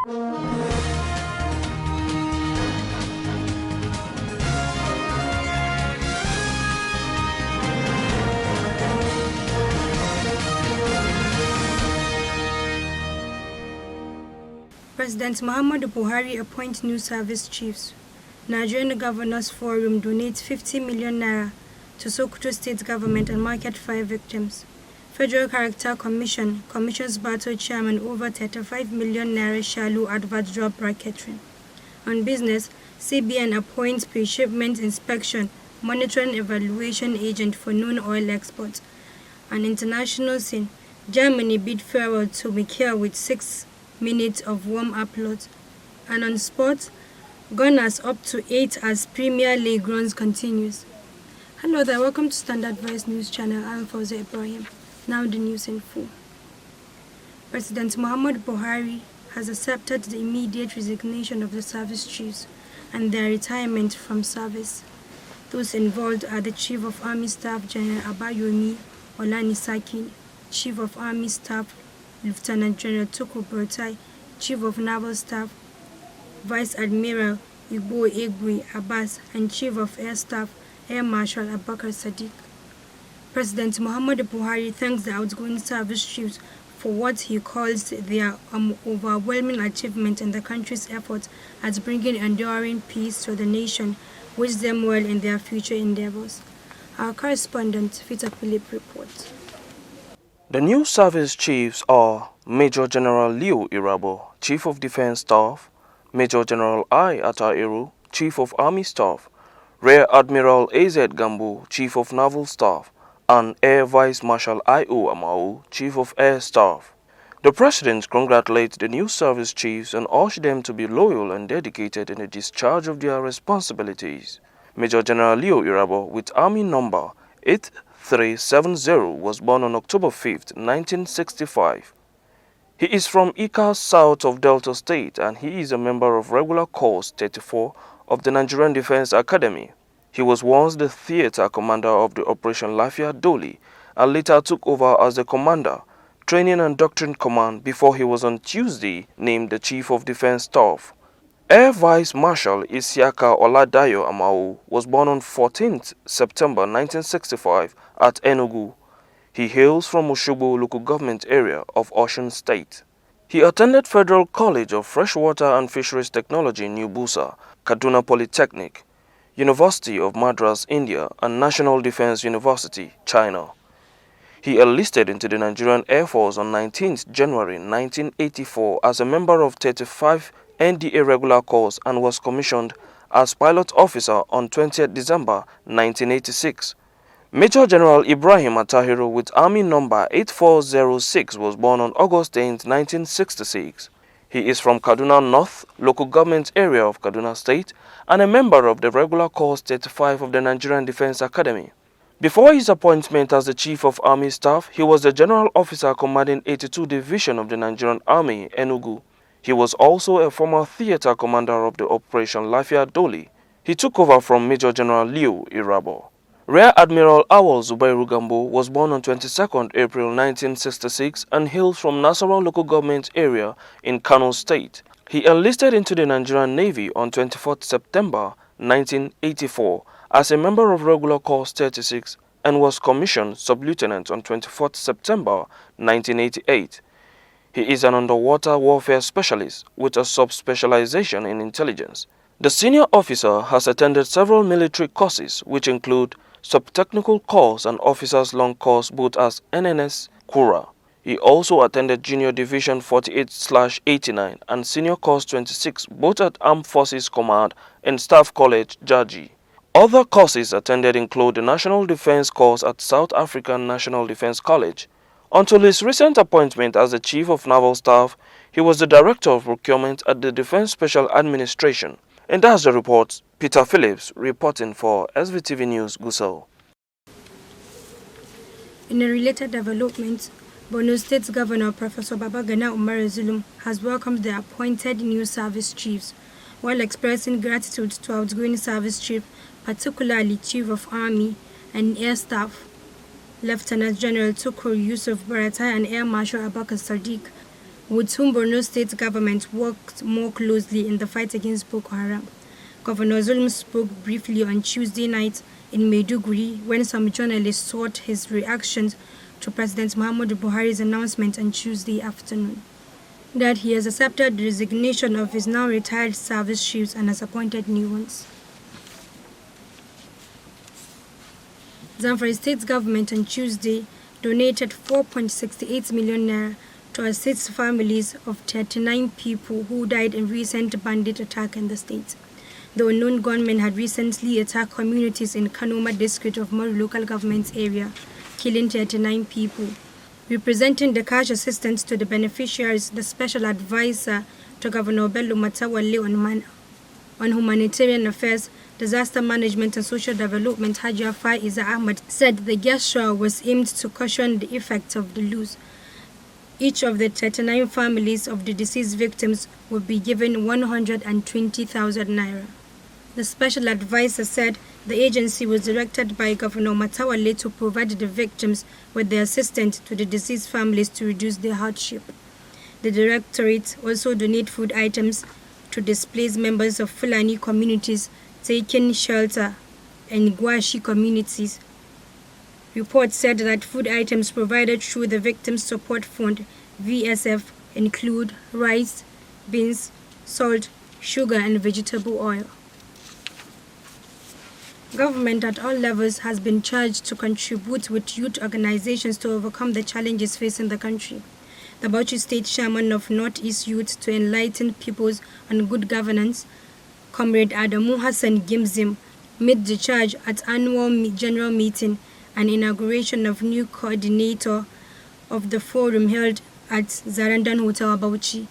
President Muhammadu Buhari appoints new service chiefs. Nigerian Governors Forum donates 50 million naira to Sokoto State Government and market fire victims. Federal Character Commission commissions battle chairman over 35 million naira shallow advert job bracketing. On business, CBN appoints pre-shipment inspection monitoring evaluation agent for non-oil exports. On international scene, Germany bid farewell to Mikel with 6 minutes of warm-up lot. And on sports, Gunners up to 8 as Premier League runs continues. Hello there, welcome to Standard Voice News Channel. I'm Fawzi Ibrahim. Now the news in full. President Muhammadu Buhari has accepted the immediate resignation of the service chiefs and their retirement from service. Those involved are the Chief of Army Staff General Abayomi Olanisaki, Chief of Army Staff Lieutenant General Tukur Burtai, Chief of Naval Staff Vice Admiral Igbo Egwe Abbas, and Chief of Air Staff Air Marshal Abubakar Sadiq. President Muhammadu Buhari thanks the outgoing service chiefs for what he calls their overwhelming achievement in the country's efforts at bringing enduring peace to the nation, wish them well in their future endeavors. Our correspondent, Svtv reports. The new service chiefs are Major General Leo Irabo, Chief of Defense Staff, Major General I. Atairu, Chief of Army Staff, Rear Admiral AZ Gambo, Chief of Naval Staff, and Air Vice Marshal I.O. Amau, Chief of Air Staff. The President congratulates the new service chiefs and urged them to be loyal and dedicated in the discharge of their responsibilities. Major General Leo Irabo, with Army number 8370, was born on October 5, 1965. He is from Ika, south of Delta State, and he is a member of Regular Course 34 of the Nigerian Defense Academy. He was once the theater commander of the Operation Lafia Doli and later took over as the commander, training and doctrine command before he was on Tuesday named the Chief of Defense Staff. Air Vice Marshal Isiaka Oladayo Amau was born on 14th September 1965 at Enugu. He hails from Oshobo local government area of Osun State. He attended Federal College of Freshwater and Fisheries Technology New Busa, Kaduna Polytechnic, University of Madras, India, and National Defense University, China. He enlisted into the Nigerian Air Force on 19th January 1984 as a member of 35 NDA Regular Course and was commissioned as pilot officer on 20th December 1986. Major General Ibrahim Atahiru with Army number 8406 was born on August 10, 1966. He is from Kaduna North, local government area of Kaduna State, and a member of the Regular Course 35 of the Nigerian Defense Academy. Before his appointment as the Chief of Army Staff, he was the General Officer commanding 82 Division of the Nigerian Army, Enugu. He was also a former theater commander of the Operation Lafia Doli. He took over from Major General Leo Irabo. Rear Admiral Awal Zubairu Gambo was born on 22nd April 1966 and hails from Nasarawa local government area in Kano State. He enlisted into the Nigerian Navy on 24th September 1984 as a member of Regular Course 36 and was commissioned sub-lieutenant on 24th September 1988. He is an underwater warfare specialist with a sub-specialization in intelligence. The senior officer has attended several military courses which include sub-technical course and officers' long course both as NNS Kura. He also attended Junior Division 48/89 and Senior Course 26 both at Armed Forces Command and Staff College, Jaji. Other courses attended include the National Defense Course at South African National Defense College. Until his recent appointment as the Chief of Naval Staff, he was the Director of Procurement at the Defense Special Administration. And that's the report. Peter Phillips reporting for SVTV News, Gusau. In a related development, Borno State's Governor Professor Babagana Umar Zulum has welcomed the appointed new service chiefs, while expressing gratitude to outgoing service chiefs, particularly Chief of Army and Air Staff Lieutenant General Tukur Yusuf Baratai and Air Marshal Abubakar Sadiq. with whom Borno State government worked more closely in the fight against Boko Haram. Governor Zulum spoke briefly on Tuesday night in Maiduguri when some journalists sought his reactions to President Muhammadu Buhari's announcement on Tuesday afternoon that he has accepted the resignation of his now retired service chiefs and has appointed new ones. Zamfara State government on Tuesday donated 4.68 million naira to assist families of 39 people who died in recent bandit attack in the state. The unknown gunmen had recently attacked communities in Kanoma district of Moru local government area, killing 39 people. Representing the cash assistance to the beneficiaries, the special advisor to Governor Bello Matawale on humanitarian affairs, disaster management and social development, Hajia Faiza Ahmad, said the gesture was aimed to cushion the effects of the loss. Each of the 39 families of the deceased victims will be given 120,000 naira. The special advisor said the agency was directed by Governor Matawale to provide the victims with the assistance to the deceased families to reduce their hardship. The directorate also donated food items to displaced members of Fulani communities taking shelter in Gwashi communities. Reports said that food items provided through the Victims Support Fund (VSF) include rice, beans, salt, sugar, and vegetable oil. Government at all levels has been charged to contribute with youth organizations to overcome the challenges facing the country. The Bauchi State Chairman of Northeast Youth to Enlighten Peoples on Good Governance, Comrade Adamu Hassan Gimzim, made the charge at annual general meeting and inauguration of new coordinator of the forum held at Zarandan Hotel, Bauchi.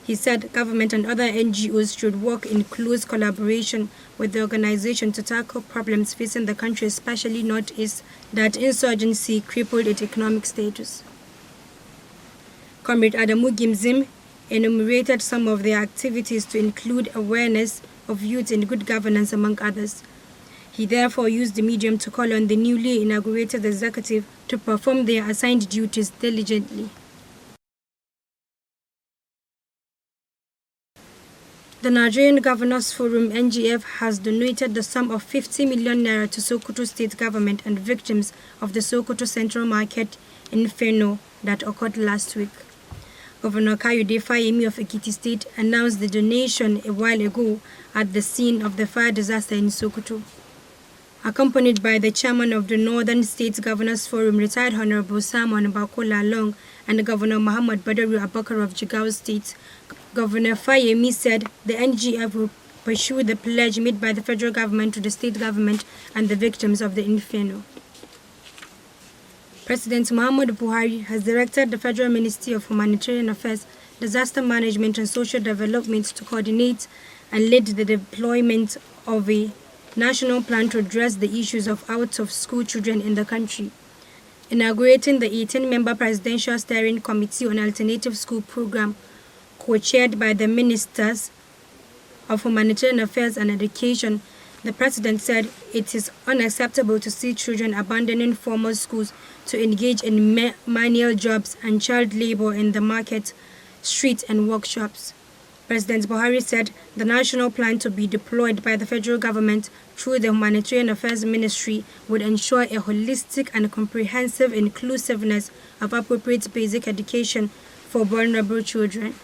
He said government and other NGOs should work in close collaboration with the organization to tackle problems facing the country, especially Northeast, that insurgency crippled its economic status. Comrade Adamu Gimzim enumerated some of their activities to include awareness of youth and good governance, among others. He therefore used the medium to call on the newly inaugurated executive to perform their assigned duties diligently. The Nigerian Governors Forum (NGF) has donated the sum of 50 million naira to Sokoto State government and victims of the Sokoto Central Market inferno that occurred last week. Governor Kayode Fayemi of Ekiti State announced the donation a while ago at the scene of the fire disaster in Sokoto. Accompanied by the chairman of the Northern States Governors Forum, retired Honorable Simon Bakola Long, and Governor Muhammad Badaru Abakar of Jigawa State, Governor Fayemi said the NGF will pursue the pledge made by the federal government to the state government and the victims of the inferno. President Muhammadu Buhari has directed the Federal Ministry of Humanitarian Affairs, Disaster Management and Social Development to coordinate and lead the deployment of a national plan to address the issues of out-of-school children in the country. Inaugurating the 18-member Presidential Steering Committee on Alternative School Program, co-chaired by the Ministers of Humanitarian Affairs and Education, the President said it is unacceptable to see children abandoning formal schools to engage in manual jobs and child labor in the market, streets and workshops. President Buhari said the national plan to be deployed by the federal government through the Humanitarian Affairs Ministry would ensure a holistic and comprehensive inclusiveness of appropriate basic education for vulnerable children.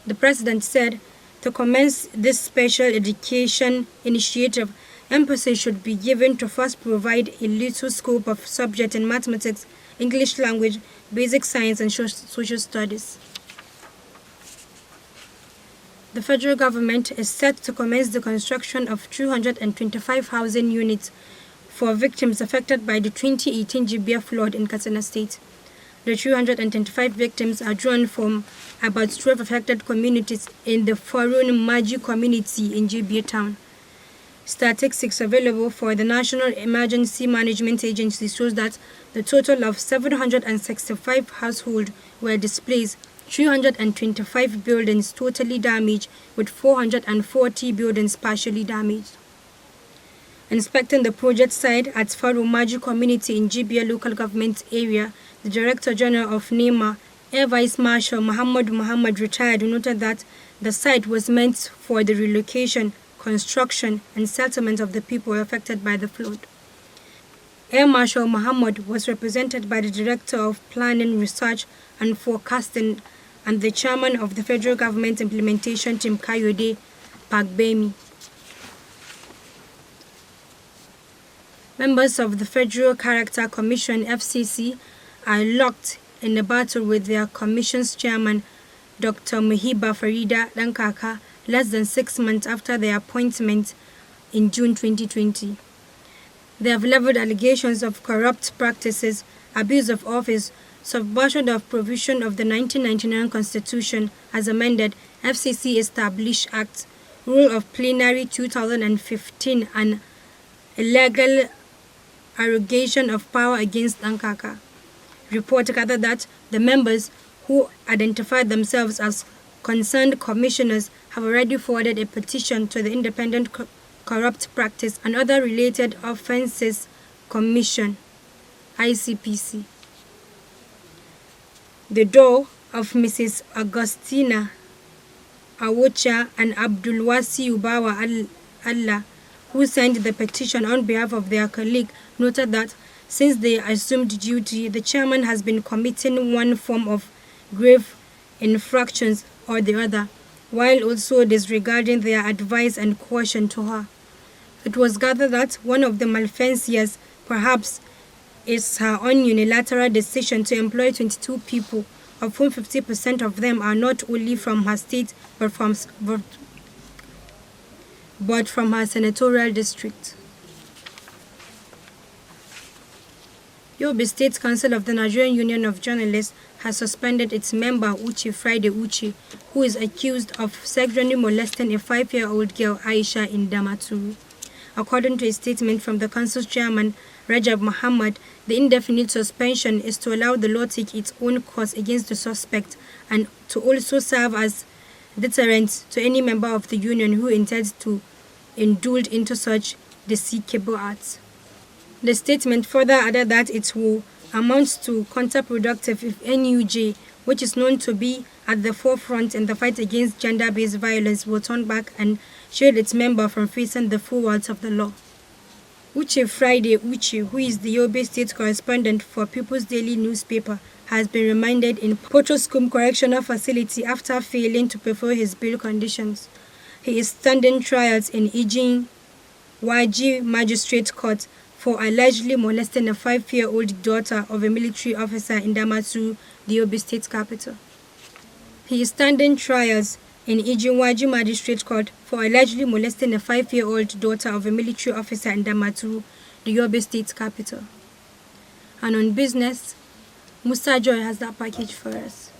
The President said to commence this special education initiative, emphasis should be given to first provide a little scope of subject in mathematics, English language, basic science and social studies. The federal government is set to commence the construction of 225 housing units for victims affected by the 2018 Jibia flood in Katsina State. The 225 victims are drawn from about 12 affected communities in the Farun Maji community in Jibia town. Statistics available for the National Emergency Management Agency shows that the total of 765 households were displaced, 325 buildings totally damaged, with 440 buildings partially damaged. Inspecting the project site at Farumaji community in Jibia local government area, the Director General of NEMA, Air Vice Marshal Muhammad retired noted that the site was meant for the relocation, construction, and settlement of the people affected by the flood. Air Marshal Muhammad was represented by the Director of Planning, Research and Forecasting and the Chairman of the Federal Government Implementation Team, Kayode Pagbemi. Members of the Federal Character Commission, FCC, are locked in a battle with their commission's chairman, Dr. Muhiba Farida Dankaka, less than 6 months after their appointment in June 2020. They have leveled allegations of corrupt practices, abuse of office, subversion of provision of the 1999 Constitution as amended, FCC Established Act, Rule of Plenary 2015, and illegal arrogation of power against Dankaka. Report gathered that the members who identified themselves as concerned commissioners have already forwarded a petition to the Independent Corrupt Practice and Other Related Offences Commission, ICPC. The door of Mrs. Augustina Awocha and Abdulwasi Ubawa Allah, who signed the petition on behalf of their colleague, noted that since they assumed duty, the chairman has been committing one form of grave infractions or the other, while also disregarding their advice and caution to her. It was gathered that one of the malfeasors, perhaps, is her own unilateral decision to employ 22 people, of whom 50% of them are not only from her state but from her senatorial district. Yobe State Council of the Nigerian Union of Journalists has suspended its member Uche Friday Uche, who is accused of sexually molesting a 5-year-old girl Aisha in Damaturu. According to a statement from the council's chairman, Rajab Muhammad, the indefinite suspension is to allow the law to take its own course against the suspect and to also serve as deterrent to any member of the union who intends to indulge into such despicable acts. The statement further added that it will amount to counterproductive if NUJ, which is known to be at the forefront in the fight against gender-based violence, will turn back and shield its member from facing the full words of the law. Uche Friday Uche, who is the Yobe State correspondent for People's Daily newspaper, has been remanded in Potoskum Correctional Facility after failing to fulfill his bail conditions. He is standing trials in Ijin Waji Magistrate Court for allegedly molesting a 5-year-old daughter of a military officer in Damaturu, the Yobe State capital. He is standing trials in Ijinwaji Magistrate Court for allegedly molesting a 5-year-old daughter of a military officer in Damaturu, the Yobe State capital. And on business, Musa Joy has that package for us.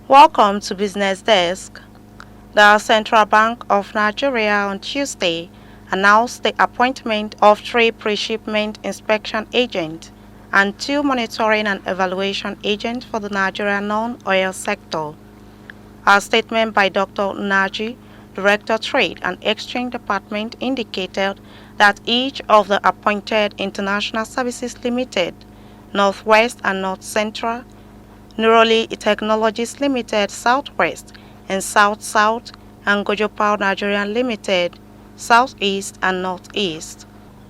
Welcome to Business Desk. The Central Bank of Nigeria on Tuesday announced the appointment of 3 pre-shipment inspection agents and 2 monitoring and evaluation agents for the Nigerian non-oil sector. A statement by Dr. Naji, Director Trade and Exchange Department, indicated that each of the appointed International Services Limited, Northwest and North Central, Neuroli Technologies Limited, Southwest and South-South, and Gojopal Nigerian Limited, Southeast and Northeast.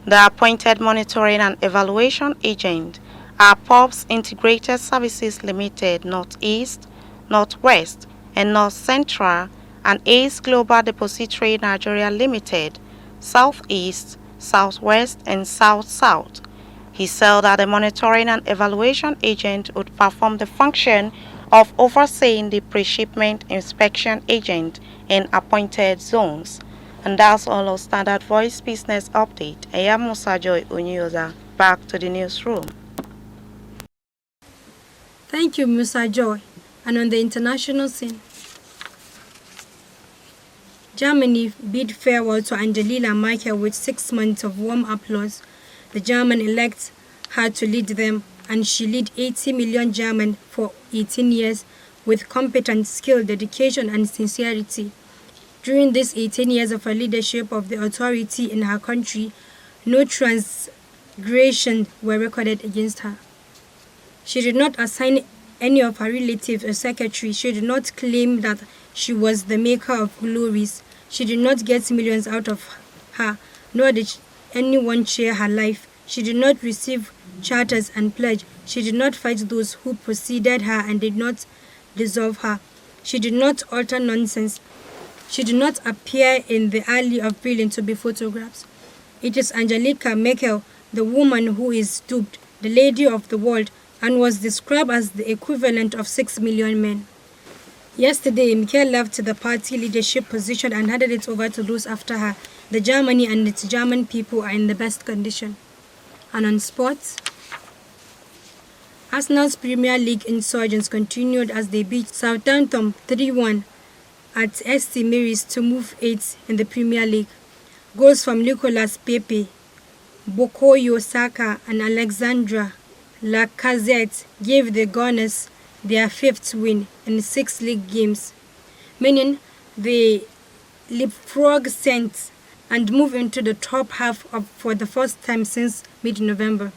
The appointed monitoring and evaluation agent are POPs Integrated Services Limited, Northeast, Northwest and North Central, and ACE Global Depository Nigeria Limited, Southeast, Southwest and South-South. He said that the monitoring and evaluation agent would perform the function of overseeing the pre-shipment inspection agent in appointed zones. And that's all of Standard Voice Business Update. I am Musa Joy Unyoza. Back to the newsroom. Thank you, Musa Joy. And on the international scene, Germany bid farewell to Angela Merkel with 6 months of warm applause. The German-elect had to lead them, and she led 80 million Germans for 18 years with competence, skill, dedication, and sincerity. During these 18 years of her leadership of the authority in her country, no transgressions were recorded against her. She did not assign any of her relatives a secretary. She did not claim that she was the maker of glories. She did not get millions out of her, nor did anyone share her life. She did not receive charters and pledge. She did not fight those who preceded her and did not dissolve her. She did not alter nonsense. She did not appear in the alley of brilliance to be photographed. It is Angelica Merkel, the woman who is duped, the lady of the world, and was described as the equivalent of 6 million men. Yesterday, Merkel left the party leadership position and handed it over to those after her. The Germany and its German people are in the best condition. And on sports, Arsenal's Premier League insurgents continued as they beat Southampton 3-1 at St Mary's to move 8th in the Premier League. Goals from Nicolas Pepe, Bukayo Saka and Alexandra Lacazette gave the Gunners their 5th win in 6 league games, meaning they leapfrog Saints and move into the top half for the first time since mid-November.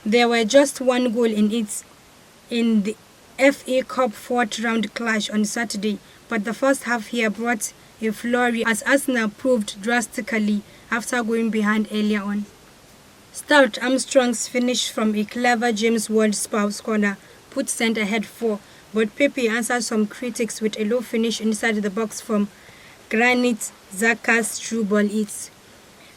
There were just one goal in it in the FA Cup 4th round clash on Saturday, but the first half here brought a flurry as Arsenal proved drastically after going behind earlier on. Stuart Armstrong's finish from a clever James Ward-Prowse corner put Saints ahead 4, but Pepe answered some critics with a low finish inside the box from Granit Xhaka's through ball hit.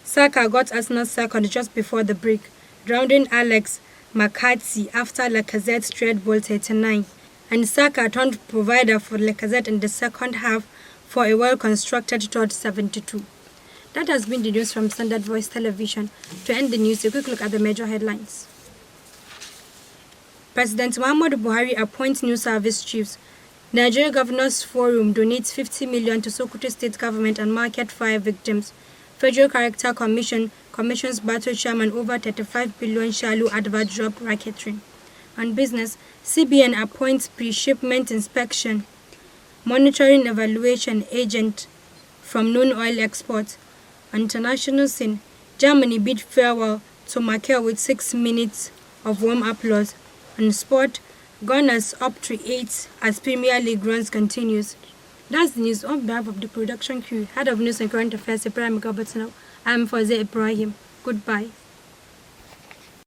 Saka got Arsenal second just before the break, drowning Alex McCarthy after Lacazette's thread ball 39, and Saka turned provider for Lacazette in the second half for a well-constructed third 72. That has been the news from Standard Voice Television. To end the news, a quick look at the major headlines. President Muhammadu Buhari appoints new service chiefs. Nigeria Governors Forum donates 50 million to Sokoto State Government and market fire victims. Federal Character Commission commissions battle chairman over 35 billion shallow advert drop racketeering. On business, CBN appoints pre-shipment inspection, monitoring evaluation agent from non-oil exports. On international scene, Germany bid farewell to Merkel with 6 minutes of warm applause. On sport, Gunners up to 8 as Premier League runs continues. That's the news on behalf of the production crew, Head of News and Current Affairs, Ibrahim Gabatino. I'm Fawzia Ibrahim. Goodbye.